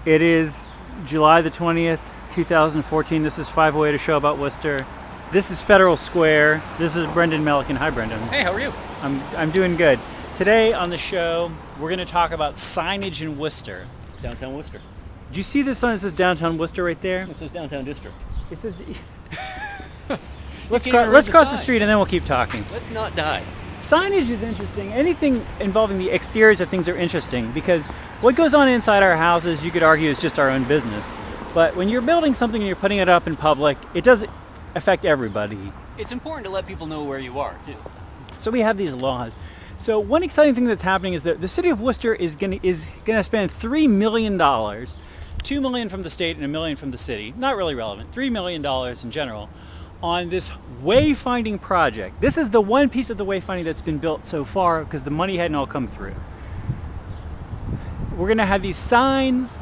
It is July the 20th, 2014. This is 508, a show about Worcester. This is Federal Square. This is Brendan Melican. Hi, Brendan. Hey, how are you? I'm doing good. Today on the show, we're going to talk about signage in Worcester. Downtown Worcester. Do you see this sign that says Downtown Worcester right there? It says Downtown District. It says... let's cross the street and then we'll keep talking. Let's not die. Signage is interesting. Anything involving the exteriors of things are interesting because what goes on inside our houses, you could argue, is just our own business. But when you're building something and you're putting it up in public, it does affect everybody. It's important to let people know where you are, too. So we have these laws. So one exciting thing that's happening is that the city of Worcester is going to spend $3 million, $2 million from the state and $1 million from the city. Not really relevant. $3 million in general on this wayfinding project. This is the one piece of the wayfinding that's been built so far because the money hadn't all come through. We're going to have these signs.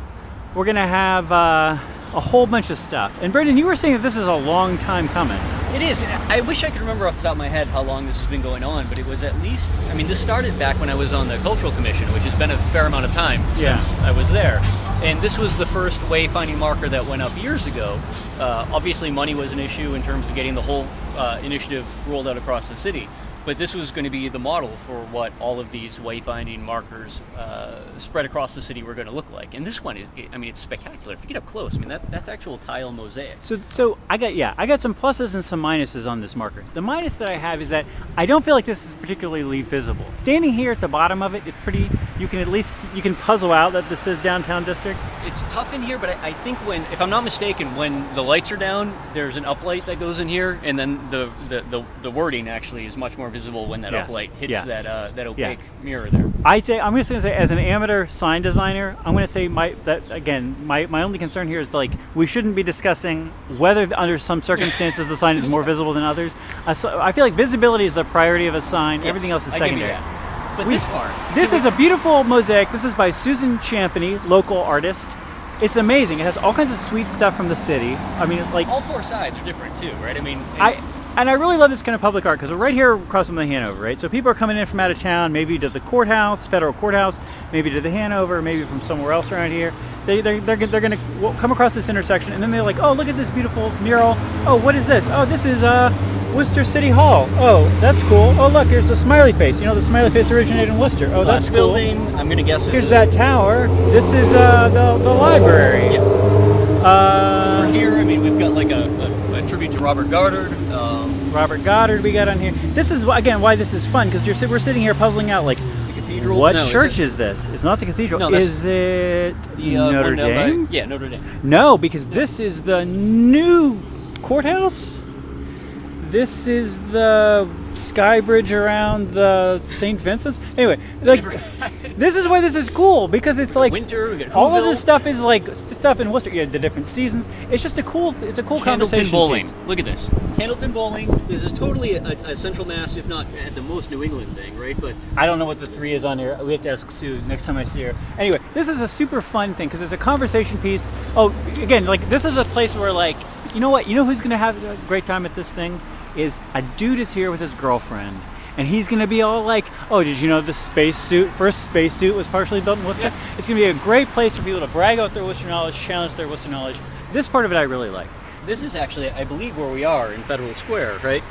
We're going to have a whole bunch of stuff. And Brendan, you were saying that this is a long time coming. It is. I wish I could remember off the top of my head how long this has been going on, but it was at least, this started back when I was on the Cultural Commission, which has been a fair amount of time since I was there. And this was the first wayfinding marker that went up years ago. Obviously, money was an issue in terms of getting the whole initiative rolled out across the city. But this was going to be the model for what all of these wayfinding markers spread across the city were going to look like. And this one is, it's spectacular. If you get up close, that's actual tile mosaic. So I got some pluses and some minuses on this marker. The minus that I have is that I don't feel like this is particularly visible. Standing here at the bottom of it, it's pretty. You can puzzle out that this says Downtown District. It's tough in here, but I think if I'm not mistaken, when the lights are down, there's an uplight that goes in here, and then the wording actually is much more visible when that uplight hits that opaque mirror there. I'm just going to say, as an amateur sign designer, I'm going to say my only concern here is we shouldn't be discussing whether under some circumstances the sign is more visible than others. I feel like visibility is the priority of a sign. Yes, everything else is secondary. But this is a beautiful mosaic. This is by Susan Champney, local artist. It's amazing. It has all kinds of sweet stuff from the city. All four sides are different too, right? I really love this kind of public art because we're right here across from the Hanover, right? So people are coming in from out of town, maybe to the courthouse, federal courthouse, maybe to the Hanover, maybe from somewhere else around here. They're going to come across this intersection, and then they're like, oh, look at this beautiful mural. Oh, what is this? Oh, this is Worcester City Hall. Oh, that's cool. Oh, look, here's a smiley face. The smiley face originated in Worcester. Oh, that's cool. Building. I'm going to guess here's that tower. This is the library. Yeah. Over here, we've got a tribute to Robert Goddard. Robert Goddard we got on here. This is, again, why this is fun, because we're sitting here puzzling out, the cathedral. What church is this? It's not the cathedral. No, is it Notre Dame? Notre Dame. No, because this is the new courthouse. This is the sky bridge around the St. Vincent's. Anyway, this is why this is cool, because it's winter. We got all of this stuff is stuff in Worcester. The different seasons. It's just a cool conversation bowling. piece. Look at this. Candlepin bowling. This is totally a Central Mass, if not at the most New England thing, right? But I don't know what the 3 is on here. We have to ask Sue next time I see her. Anyway, this is a super fun thing because it's a conversation piece. Oh, again, this is a place where you know what? You know who's going to have a great time at this thing? Is a dude is here with his girlfriend, and he's going to be all like, oh, did you know the first spacesuit was partially built in Worcester? Yeah. It's going to be a great place for people to brag out their Worcester knowledge, challenge their Worcester knowledge. This part of it I really like. This is actually, I believe, where we are in Federal Square, right?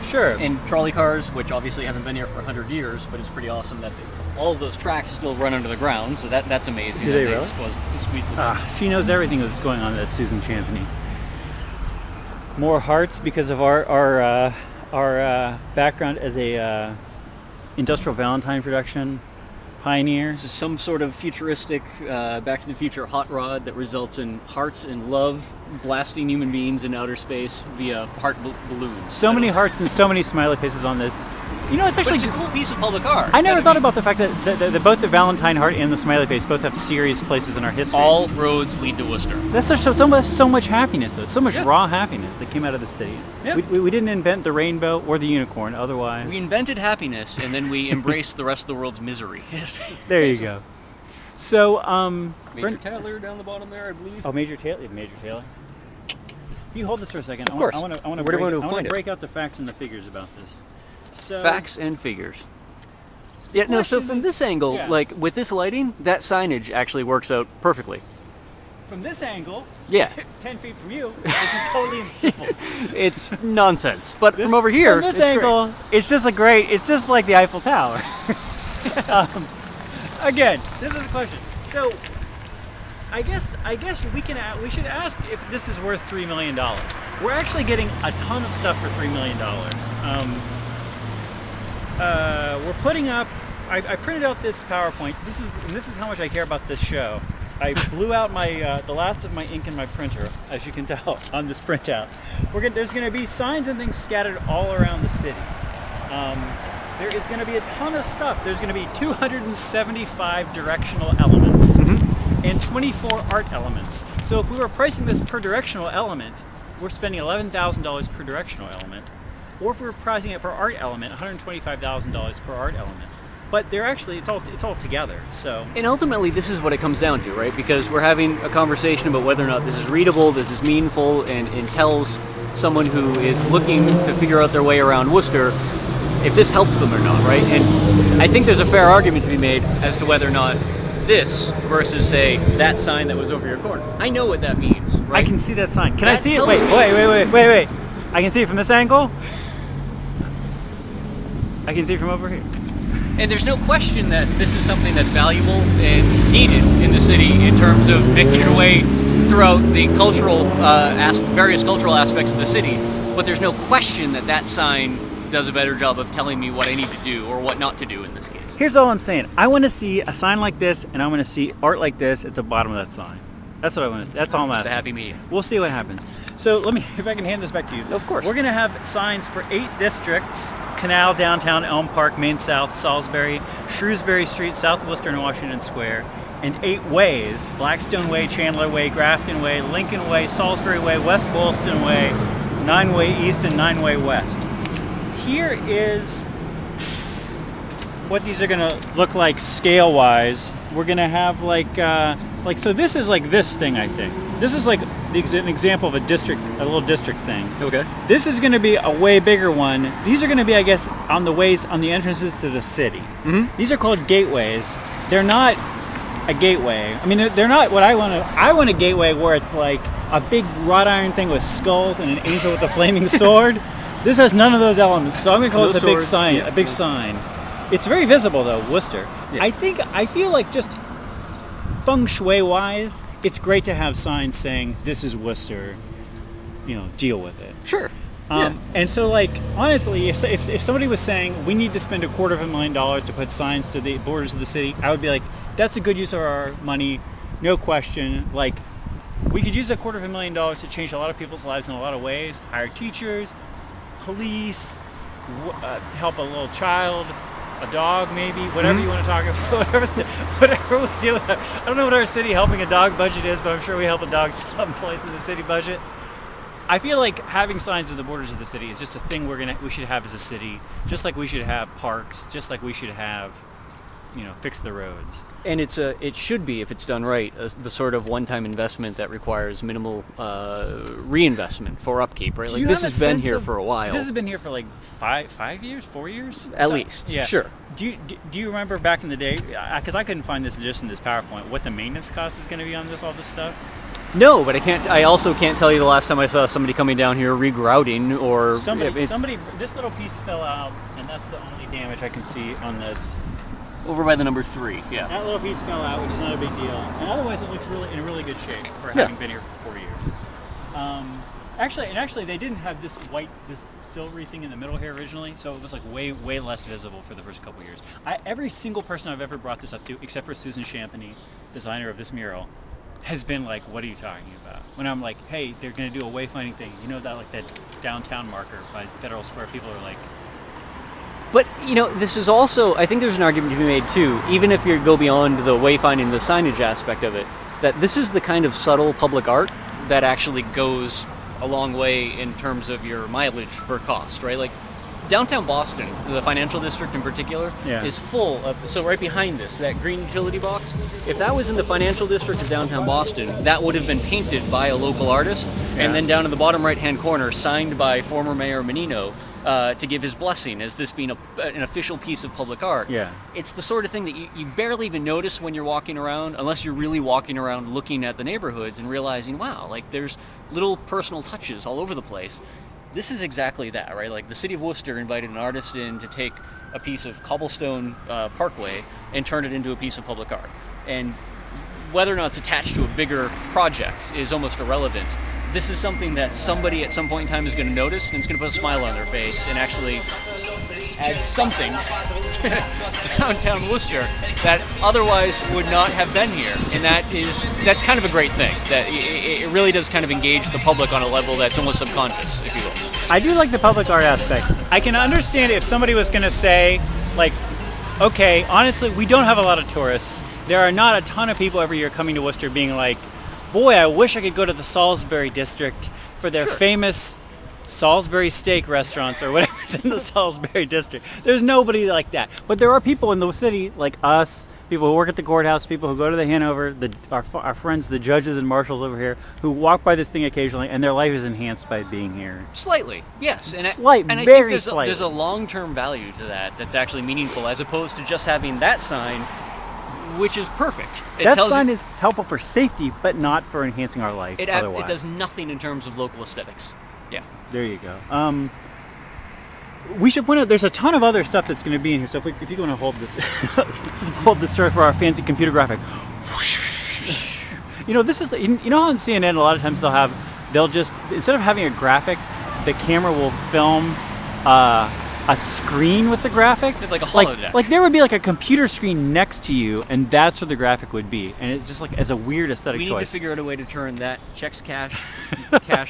Sure. And trolley cars, which obviously haven't been here for 100 years, but it's pretty awesome that all of those tracks still run under the ground, so that's amazing. Do they really? Squeeze them she knows everything that's going on at Susan Champney. More hearts because of our background as a industrial Valentine production pioneer. This is some sort of futuristic Back to the Future hot rod that results in hearts and love blasting human beings in outer space via heart balloons. So many hearts and so many smiley faces on this. It's actually a cool piece of public art. I never thought about the fact that both the Valentine heart and the smiley face both have serious places in our history. All roads lead to Worcester. That's so much happiness, though. So much raw happiness that came out of the city. Yeah. We didn't invent the rainbow or the unicorn, otherwise. We invented happiness, and then we embraced the rest of the world's misery. There you go. So, Major Taylor down the bottom there, I believe. Oh, Major Taylor. Can you hold this for a second? Of course. I want to break out the facts and the figures about this. So, facts and figures. Yeah, no, so from this angle, yeah. like with this lighting, that signage actually works out perfectly. From this angle, Yeah. 10 feet from you, it's totally invisible. It's nonsense. But from over here, from this it's angle, it's just it's just like the Eiffel Tower. Again, this is a question. So, I guess we should ask if this is worth $3 million. We're actually getting a ton of stuff for $3 million. We're putting up. I printed out this PowerPoint. This is how much I care about this show. I blew out my the last of my ink in my printer, as you can tell on this printout. There's going to be signs and things scattered all around the city. There is going to be a ton of stuff. There's going to be 275 directional elements and 24 art elements. So if we were pricing this per directional element, we're spending $11,000 per directional element. Or if we were pricing it per art element, $125,000 per art element. But they're actually, it's all together, so. And ultimately, this is what it comes down to, right? Because we're having a conversation about whether or not this is readable, this is meaningful, and tells someone who is looking to figure out their way around Worcester if this helps them or not, right? And I think there's a fair argument to be made as to whether or not this versus, say, that sign that was over your corner. I know what that means, right? I can see that sign. Can I That see it? tells Wait. me- I can see it from this angle. I can see it from over here. And there's no question that this is something that's valuable and needed in the city in terms of making your way throughout the cultural, various cultural aspects of the city. But there's no question that that sign does a better job of telling me what I need to do or what not to do in this case. Here's all I'm saying. I want to see a sign like this, and I want to see art like this at the bottom of that sign. That's what I want to see. That's all I'm It's asking. a happy medium. We'll see what happens. So let me, if I can hand this back to you. Of course. We're going to have signs for 8 districts: Canal, Downtown, Elm Park, Main South, Salisbury, Shrewsbury Street, South Worcester, and Washington Square. And 8 ways: Blackstone Way, Chandler Way, Grafton Way, Lincoln Way, Salisbury Way, West Boylston Way, 9-Way East, and 9-Way West. Here is what these are going to look like scale-wise. We're going to have so this is like this thing, I think. This is like an example of a little district thing. Okay. This is going to be a way bigger one. These are going to be, I guess, on the entrances to the city. Mm-hmm. These are called gateways. They're not a gateway. I mean, they're not what I want. I want a gateway where it's like a big wrought iron thing with skulls and an angel with a flaming sword. This has none of those elements, so I'm going to call this a big sign. Yeah. A big sign. It's very visible though, Worcester. Yeah. I feel like just feng shui wise, it's great to have signs saying this is Worcester. Deal with it. Sure. And so, like, honestly, if somebody was saying we need to spend $250,000 to put signs to the borders of the city, I would be like, that's a good use of our money, no question. Like, we could use $250,000 to change a lot of people's lives in a lot of ways. Hire teachers, police, help a little child, a dog, maybe, whatever you want to talk about, whatever we do. I don't know what our city helping a dog budget is, but I'm sure we help a dog someplace in the city budget. I feel like having signs at the borders of the city is just a thing we should have as a city, just like we should have parks, just like we should have, fix the roads. And it should be, if it's done right, the sort of one-time investment that requires minimal reinvestment for upkeep, right? Like, this has been here for a while. This has been here for like 5 years, 4 years? At least, yeah. Sure. Do you remember back in the day, because I couldn't find this just in this PowerPoint, what the maintenance cost is going to be on all this stuff? No, but I also can't tell you the last time I saw somebody coming down here regrouting or... Somebody, this little piece fell out, and that's the only damage I can see on this. Over by the number 3, yeah. That little piece fell out, which is not a big deal. And otherwise, it looks in really good shape for having been here for 4 years. Actually, they didn't have this silvery thing in the middle here originally, so it was like way less visible for the first couple years. Every single person I've ever brought this up to, except for Susan Champagny, designer of this mural, has been like, "What are you talking about?" When I'm like, "Hey, they're going to do a wayfinding thing," that downtown marker by Federal Square. People are like. But, this is also, I think there's an argument to be made too, even if you go beyond the wayfinding, the signage aspect of it, that this is the kind of subtle public art that actually goes a long way in terms of your mileage per cost, right? Like, downtown Boston, the financial district in particular, is full of, so right behind this, that green utility box, if that was in the financial district of downtown Boston, that would have been painted by a local artist, and then down in the bottom right-hand corner, signed by former Mayor Menino, to give his blessing as this being an official piece of public art. Yeah. It's the sort of thing that you barely even notice when you're walking around, unless you're really walking around looking at the neighborhoods and realizing, wow, like there's little personal touches all over the place. This is exactly that, right? Like the city of Worcester invited an artist in to take a piece of cobblestone parkway and turn it into a piece of public art. And whether or not it's attached to a bigger project is almost irrelevant. This is something that somebody at some point in time is going to notice, and it's going to put a smile on their face and actually add something to downtown Worcester that otherwise would not have been here. And that's kind of a great thing. That it really does kind of engage the public on a level that's almost subconscious, if you will. I do like the public art aspect. I can understand if somebody was going to say, like, okay, honestly, we don't have a lot of tourists. There are not a ton of people every year coming to Worcester being like, boy, I wish I could go to the Salisbury district for their famous Salisbury steak restaurants or whatever's in the Salisbury district. There's nobody like that. But there are people in the city like us, people who work at the courthouse, people who go to the Hanover, our friends, the judges and marshals over here, who walk by this thing occasionally, and their life is enhanced by being here. Slightly, yes. And I think slightly. There's a long-term value to that that's actually meaningful, as opposed to just having that sign, which is perfect. That sign is helpful for safety, but not for enhancing our life otherwise. It does nothing in terms of local aesthetics. Yeah. There you go. We should point out there's a ton of other stuff that's going to be in here. So if you want to hold this, hold this story for our fancy computer graphic. This is you know how on CNN a lot of times they'll just instead of having a graphic, the camera will film a screen with the graphic, like a holodeck. Like there would be like a computer screen next to you, and that's where the graphic would be. And it's just like as a weird aesthetic choice. We need to figure out a way to turn that checks cash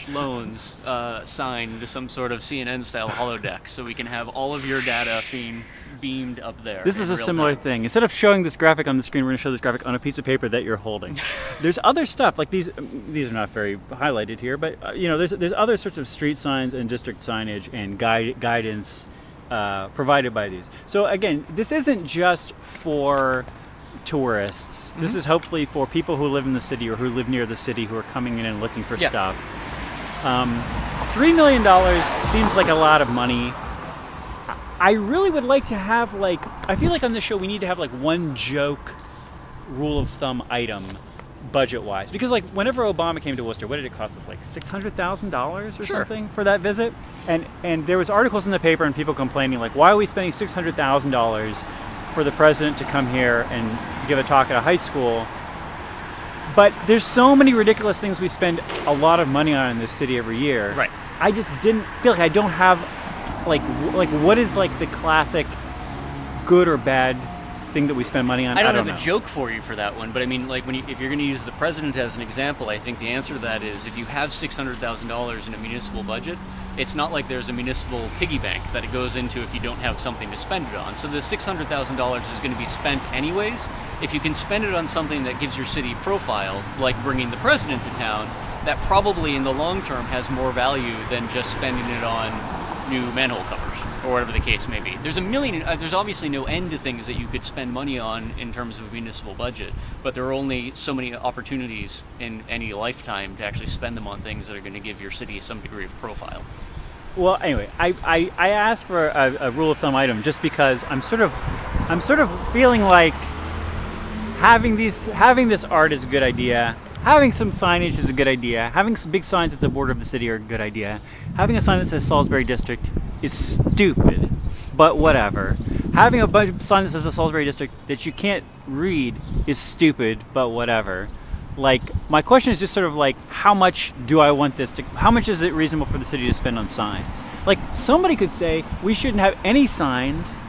loans sign into some sort of CNN style holodeck, so we can have all of your data being beamed up there. This is a similar thing. Instead of showing this graphic on the screen, we're going to show this graphic on a piece of paper that you're holding. There's other stuff like these. These are not very highlighted here, but there's other sorts of street signs and district signage and guidance provided by these. So again, this isn't just for tourists. Mm-hmm. This is hopefully for people who live in the city or who live near the city who are coming in and looking for stuff. $3 million seems like a lot of money. I really would like to have I feel like on this show we need to have one joke rule of thumb item budget-wise, because whenever Obama came to Worcester, what did it cost us? $600,000 or something for that visit, and there was articles in the paper and people complaining why are we spending $600,000 for the president to come here and give a talk at a high school? But there's so many ridiculous things we spend a lot of money on in this city every year. Right. I just didn't feel like I don't have what is the classic good or bad thing that we spend money on? I don't have a joke for you for that one, but I mean, if you're going to use the president as an example, I think the answer to that is if you have $600,000 in a municipal budget, it's not like there's a municipal piggy bank that it goes into if you don't have something to spend it on. So the $600,000 is going to be spent anyways. If you can spend it on something that gives your city profile, like bringing the president to town, that probably in the long term has more value than just spending it on new manhole covers or whatever the case may be. There's there's obviously no end to things that you could spend money on in terms of a municipal budget, but there are only so many opportunities in any lifetime to actually spend them on things that are going to give your city some degree of profile. Well, anyway, I asked for a rule of thumb item just because I'm sort of feeling like having this art is a good idea. Having some signage is a good idea. Having some big signs at the border of the city are a good idea. Having a sign that says Salisbury District is stupid, but whatever. Having a sign that says the Salisbury District that you can't read is stupid, but whatever. My question is just sort of how much do I want this to, how much is it reasonable for the city to spend on signs? Somebody could say we shouldn't have any signs,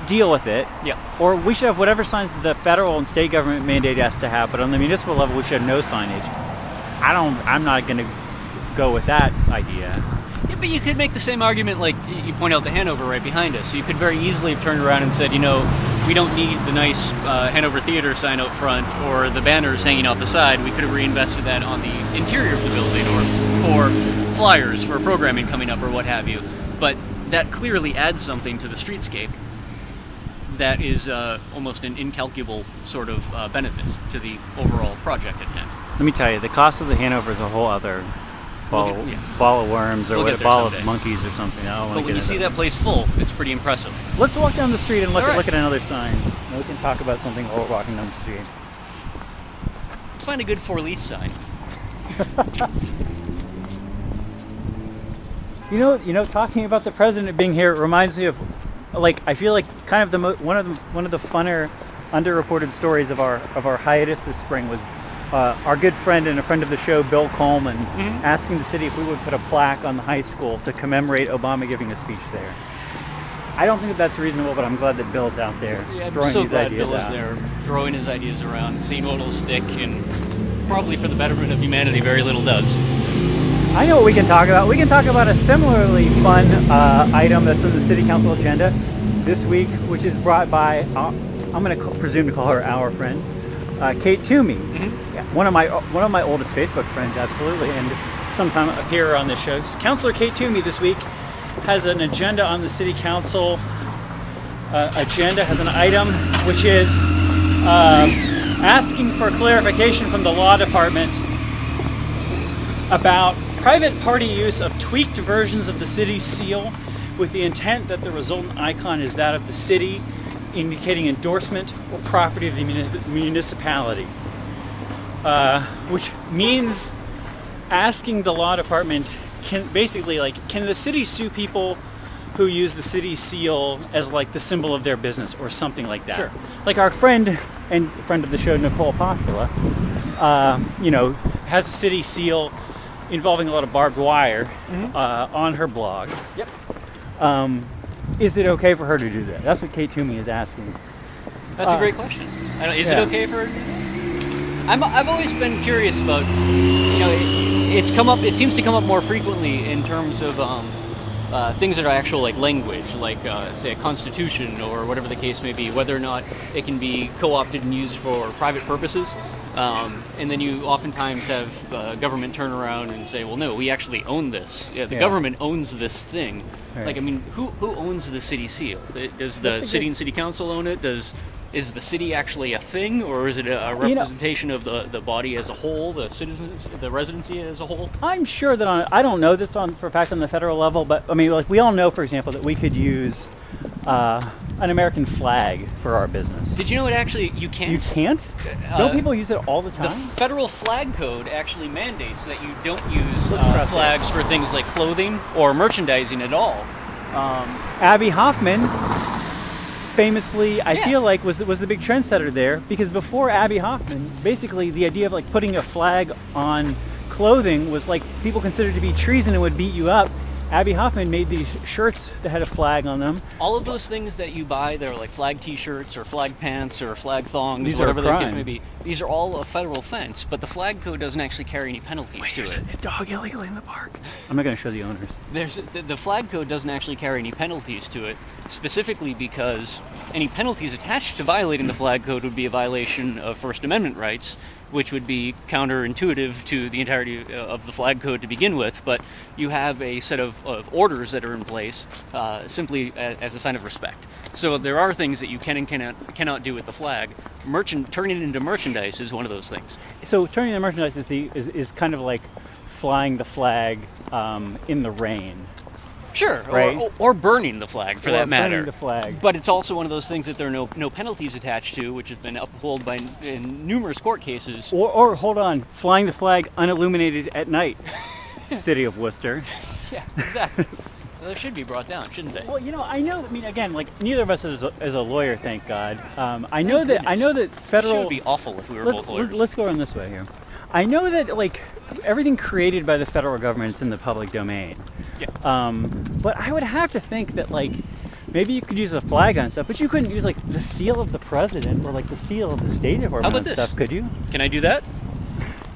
deal with it. Yeah. Or we should have whatever signs the federal and state government mandate has to have, but on the municipal level we should have no signage. I'm not going to go with that idea. Yeah, but you could make the same argument you point out the Hanover right behind us. So you could very easily have turned around and said, we don't need the nice Hanover Theater sign out front or the banners hanging off the side. We could have reinvested that on the interior of the building or for flyers for programming coming up or what have you. But that clearly adds something to the streetscape that is almost an incalculable sort of benefit to the overall project at hand. Let me tell you, the cost of the Hanover is a whole other ball of worms or We'll a get there ball someday. of monkeys or something. I don't want But to when get you see into that place full, it's pretty impressive. Let's walk down the street and look All right. at another sign. Now we can talk about something while we're walking down the street. Let's find a good for lease sign. You know, talking about the president being here reminds me of, like, I feel like kind of one of the funner, underreported stories of our hiatus this spring was our good friend and a friend of the show, Bill Coleman, asking the city if we would put a plaque on the high school to commemorate Obama giving a speech there. I don't think that's reasonable, but I'm glad that Bill's out there throwing these ideas Bill is out. there, throwing his ideas around, seeing what will stick, and probably for the betterment of humanity, very little does. I know what we can talk about. We can talk about a similarly fun item that's on the city council agenda this week, which is brought by, I'm going to presume to call her our friend, Kate Toomey. Yeah, one of my oldest Facebook friends, absolutely, and sometime appear on this show. Councilor Kate Toomey this week has an agenda on the city council agenda, has an item which is asking for clarification from the law department about private party use of tweaked versions of the city seal with the intent that the resultant icon is that of the city, indicating endorsement or property of the municipality. Which means asking the law department, can the city sue people who use the city seal as like the symbol of their business or something like that? Sure. Like our friend and friend of the show, Nicole Postula, has a city seal involving a lot of barbed wire on her blog. Yep. Is it okay for her to do that? That's what Kate Toomey is asking. That's a great question. Is it okay for her to do that? I've always been curious about, it seems to come up more frequently in terms of things that are actual like language, like say a constitution or whatever the case may be, whether or not it can be co-opted and used for private purposes. And then you oftentimes have government turn around and say, well, no, we actually own this. Yeah, the government owns this thing. Right. Like, I mean, who owns the city seal? Does the city and city council own it? Is the city actually a thing, or is it a representation of the body as a whole, the citizens, the residency as a whole? I'm sure that I don't know this for a fact on the federal level, but I mean, like we all know, for example, that we could use an American flag for our business. Did you know it actually, you can't? You can't? Don't people use it all the time? The federal flag code actually mandates that you don't use flags for things like clothing or merchandising at all. Abby Hoffman famously, I feel like, was the big trendsetter there, because before Abby Hoffman, basically the idea of like putting a flag on clothing was like people considered to be treason and would beat you up. Abby Hoffman made these shirts that had a flag on them. All of those things that you buy, they're like flag t-shirts or flag pants or flag thongs, These whatever are a the crime. case may be. These are all a federal offense, but the flag code doesn't actually carry any penalties to it. A dog illegally in the park. I'm not going to show the owners. The flag code doesn't actually carry any penalties to it, specifically because any penalties attached to violating the flag code would be a violation of First Amendment rights, which would be counterintuitive to the entirety of the flag code to begin with, but you have a set of orders that are in place simply as a sign of respect. So there are things that you can and cannot do with the flag. Turning it into merchandise is one of those things. So turning the merchandise is kind of like flying the flag in the rain. Sure, right? or burning the flag for that matter. Burning the flag. But it's also one of those things that there are no penalties attached to, which has been upheld in numerous court cases. Or hold on, flying the flag unilluminated at night. City of Worcester. Yeah, exactly. Well, they should be brought down, shouldn't they? Well, I know. I mean, again, like neither of us is a lawyer, thank God. I know that federal. It would be awful if we were both lawyers. Let's go on this way here. I know that like everything created by the federal government is in the public domain. Yeah. But I would have to think that like maybe you could use a flag on stuff, but you couldn't use like the seal of the president or like the seal of the State Department. How about on this? Stuff, could you? Can I do that?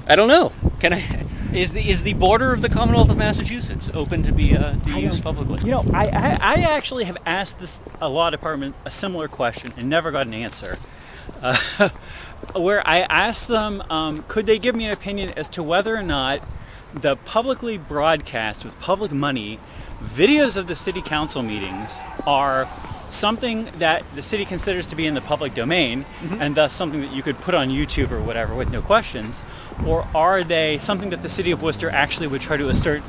I don't know. Can I? Is the border of the Commonwealth of Massachusetts open to be used publicly? I actually have asked a law department a similar question and never got an answer. Where I asked them, could they give me an opinion as to whether or not the publicly broadcast with public money videos of the city council meetings are something that the city considers to be in the public domain, and thus something that you could put on YouTube or whatever with no questions, or are they something that the city of Worcester actually would try to assert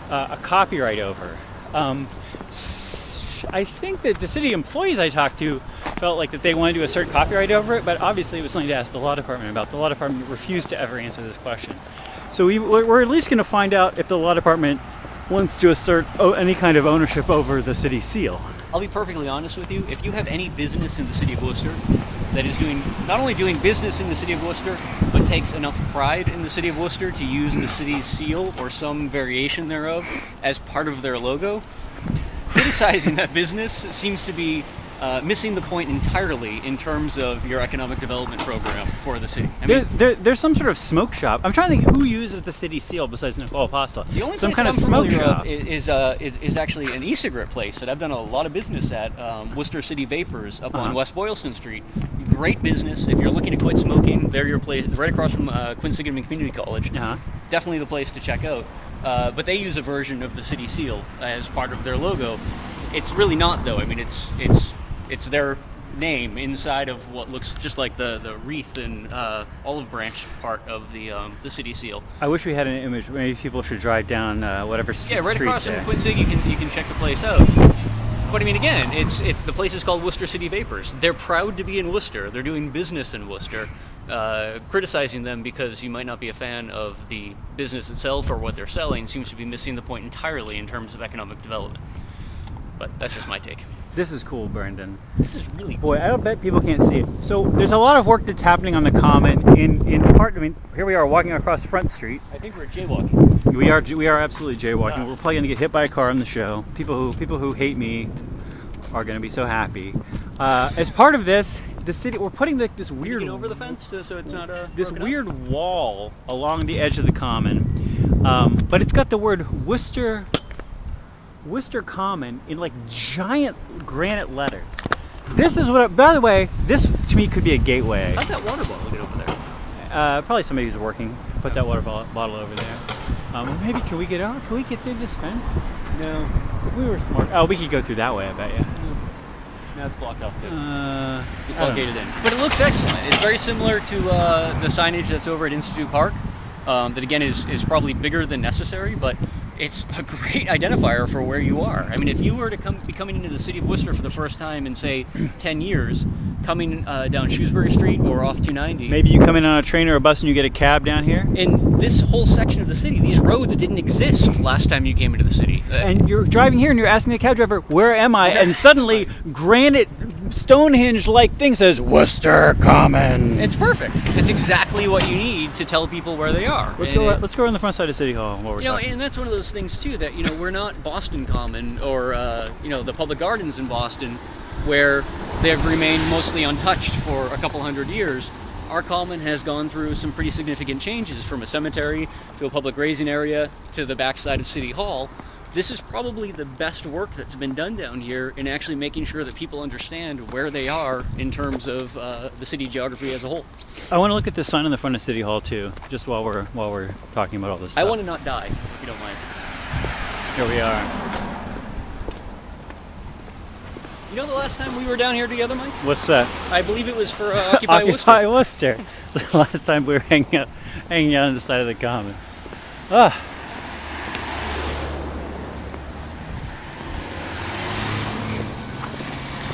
a copyright over? I think that the city employees I talked to felt like that they wanted to assert copyright over it, but obviously it was something to ask the law department about. The law department refused to ever answer this question. So we're at least going to find out if the law department wants to assert any kind of ownership over the city seal. I'll be perfectly honest with you. If you have any business in the city of Worcester that is not only doing business in the city of Worcester, but takes enough pride in the city of Worcester to use the city's seal or some variation thereof as part of their logo, criticizing that business seems to be missing the point entirely in terms of your economic development program for the city. I mean, there's some sort of smoke shop. I'm trying to think who uses the city seal besides Nicole Apostol. The only some place kind I'm of smoke familiar shop is actually an e-cigarette place that I've done a lot of business at, Worcester City Vapors up on West Boylston Street. Great business. If you're looking to quit smoking, they're your place, right across from Quinsigamond Community College. Definitely the place to check out. But they use a version of the city seal as part of their logo. It's really not, though. I mean, it's their name inside of what looks just like the wreath and olive branch part of the city seal. I wish we had an image. Maybe people should drive down whatever street. Yeah, right street across there. from Quincy, you can check the place out. But I mean, again, it's the place is called Worcester City Vapors. They're proud to be in Worcester. They're doing business in Worcester. Criticizing them because you might not be a fan of the business itself or what they're selling seems to be missing the point entirely in terms of economic development. But that's just my take. This is cool, Brandon. This is really cool. Boy, I don't bet people can't see it. So there's a lot of work that's happening on the Common. In part, I mean, here we are walking across Front Street. I think we're jaywalking. We are absolutely jaywalking. We're probably going to get hit by a car on the show. People who hate me are going to be so happy. As part of this, the city, we're putting this weird Get over the fence so it's not this broken weird up? wall along the edge of the Common, but it's got the word Worcester Common in like giant granite letters. This is what, by the way, this to me could be a gateway. How'd that water bottle get over there? Probably somebody who's working put that water bottle over there. Maybe can we get out? Can we get through this fence? No. If we were smart, oh, we could go through that way. I bet you. Now it's blocked off too. It's I all don't gated in. But it looks excellent. It's very similar to the signage that's over at Institute Park. That again is probably bigger than necessary, but it's a great identifier for where you are. I mean, if you were to be coming into the city of Worcester for the first time in, say, 10 years, coming down Shrewsbury Street or off 290. Maybe you come in on a train or a bus and you get a cab down here. In this whole section of the city, these roads didn't exist last time you came into the city. And you're driving here and you're asking the cab driver, where am I? And suddenly, granite, Stonehenge-like thing says, Worcester Common. It's perfect. It's exactly what you need to tell people where they are. Let's go on the front side of City Hall while we're talking. And that's one of those things too that we're not Boston Common or the public gardens in Boston, where they've remained mostly untouched for a couple hundred years. Our common has gone through some pretty significant changes, from a cemetery to a public grazing area to the backside of City Hall. This is probably the best work that's been done down here in actually making sure that people understand where they are in terms of the city geography as a whole. I want to look at the sign on the front of City Hall too, just while we're talking about all this stuff. I want to not die, if you don't mind. Here we are. You know the last time we were down here together, Mike? What's that? I believe it was for Occupy Worcester. Occupy Worcester. It's the last time we were hanging out on the side of the Common.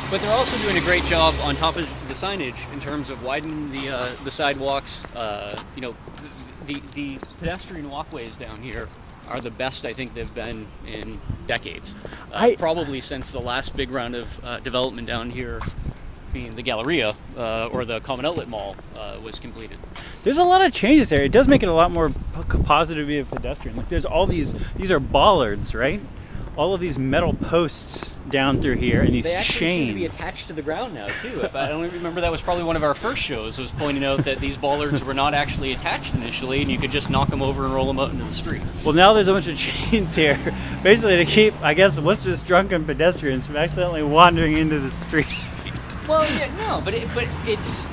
But they're also doing a great job on top of the signage in terms of widening the sidewalks. The pedestrian walkways down here are the best I think they've been in decades. Probably since the last big round of development down here, being the Galleria or the Common Outlet Mall, was completed. There's a lot of changes there. It does make it a lot more positive to be a pedestrian. Like there's all these are bollards, right? All of these metal posts down through here and these they actually chains. seem to be attached to the ground now too. If I don't remember, that was probably one of our first shows, was pointing out that these bollards were not actually attached initially, and you could just knock them over and roll them out into the street. Well, now there's a bunch of chains here, basically to keep, I guess, Worcester's drunken pedestrians from accidentally wandering into the street. Well, yeah, no, but it's.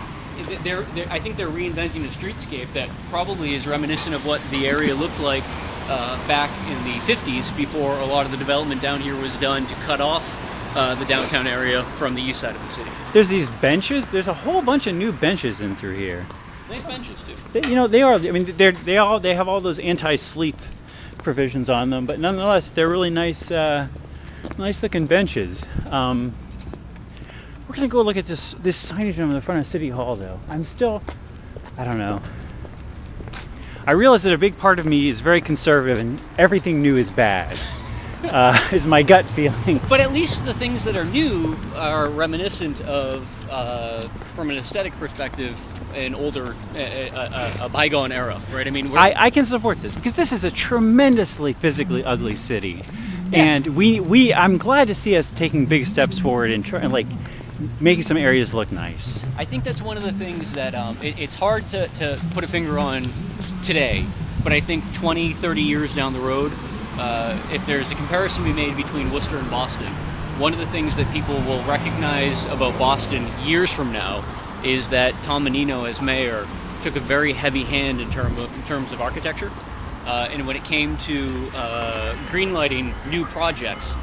I think they're reinventing a streetscape that probably is reminiscent of what the area looked like back in the 50s, before a lot of the development down here was done to cut off the downtown area from the east side of the city. There's these benches. There's a whole bunch of new benches in through here. Nice benches too. They are. I mean, they have all those anti-sleep provisions on them, but nonetheless, they're really nice, nice looking benches. We're gonna go look at this signage on the front of City Hall, though. I don't know. I realize that a big part of me is very conservative, and everything new is bad. Is my gut feeling. But at least the things that are new are reminiscent of, from an aesthetic perspective, an older, a bygone era, right? I mean, I can support this because this is a tremendously physically ugly city, and I'm glad to see us taking big steps forward and like making some areas look nice. I think that's one of the things that it's hard to put a finger on today, but I think 20, 30 years down the road, if there's a comparison to be made between Worcester and Boston, one of the things that people will recognize about Boston years from now is that Tom Menino, as mayor, took a very heavy hand in terms of architecture. And when it came to greenlighting new projects,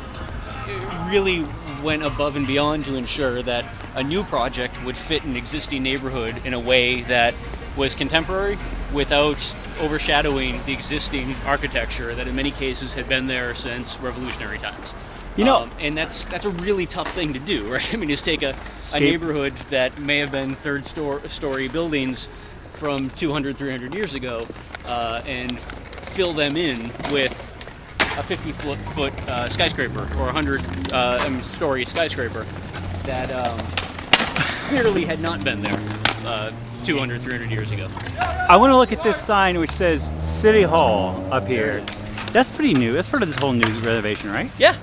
it really went above and beyond to ensure that a new project would fit an existing neighborhood in a way that was contemporary without overshadowing the existing architecture that in many cases had been there since revolutionary times. And that's a really tough thing to do, right? I mean, just take a neighborhood that may have been third-story buildings from 200, 300 years ago and fill them in with a 50-foot skyscraper or a 100-story skyscraper that clearly had not been there 200, 300 years ago. I want to look at this sign which says City Hall up here. That's pretty new. That's part of this whole new renovation, right? Yeah.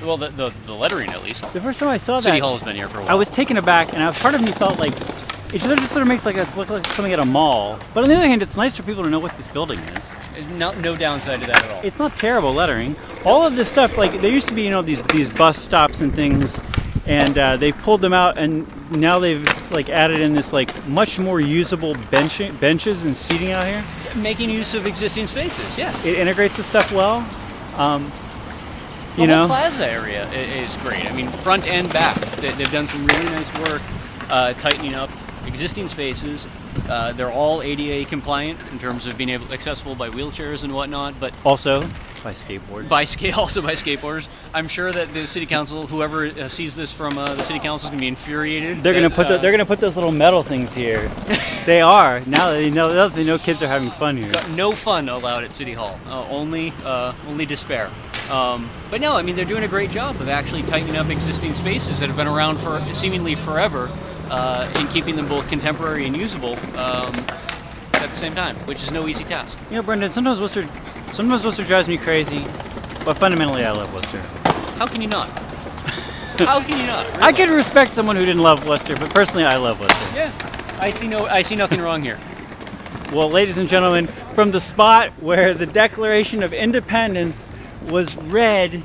Well, the lettering at least. The first time I saw that, City Hall has been here for a while. I was taken aback, and part of me felt like it just sort of makes us look like something at a mall. But on the other hand, it's nice for people to know what this building is. No downside to that at all. It's not terrible lettering. All of this stuff, like there used to be, these bus stops and things, and they pulled them out, and now they've like added in this like much more usable benches and seating out here. Making use of existing spaces, yeah. It integrates the stuff well. The whole plaza area is great. I mean, front and back, they've done some really nice work tightening up existing spaces. They're all ADA compliant in terms of being accessible by wheelchairs and whatnot, but also by skateboards. Also by skateboarders. I'm sure that the city council, whoever sees this from the city council, is going to be infuriated. They're going to put those little metal things here. They are now. They know kids are having fun here. No fun allowed at City Hall. Only despair. But no, I mean, they're doing a great job of actually tightening up existing spaces that have been around for seemingly forever, and keeping them both contemporary and usable at the same time, which is no easy task. Brendan, sometimes Worcester drives me crazy, but fundamentally I love Worcester. How can you not? How can you not? Really? I could respect someone who didn't love Worcester, but personally I love Worcester. Yeah, I see nothing wrong here. Well, ladies and gentlemen, from the spot where the Declaration of Independence was read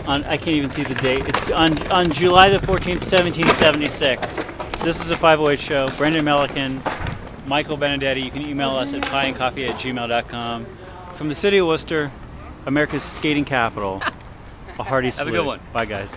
on, I can't even see the date, it's on July the 14th, 1776. This is a 508 show. Brendan Melican, Michael Benedetti. You can email us at pieandcoffee@gmail.com. From the city of Worcester, America's skating capital, a hearty salute. Have a good one. Bye, guys.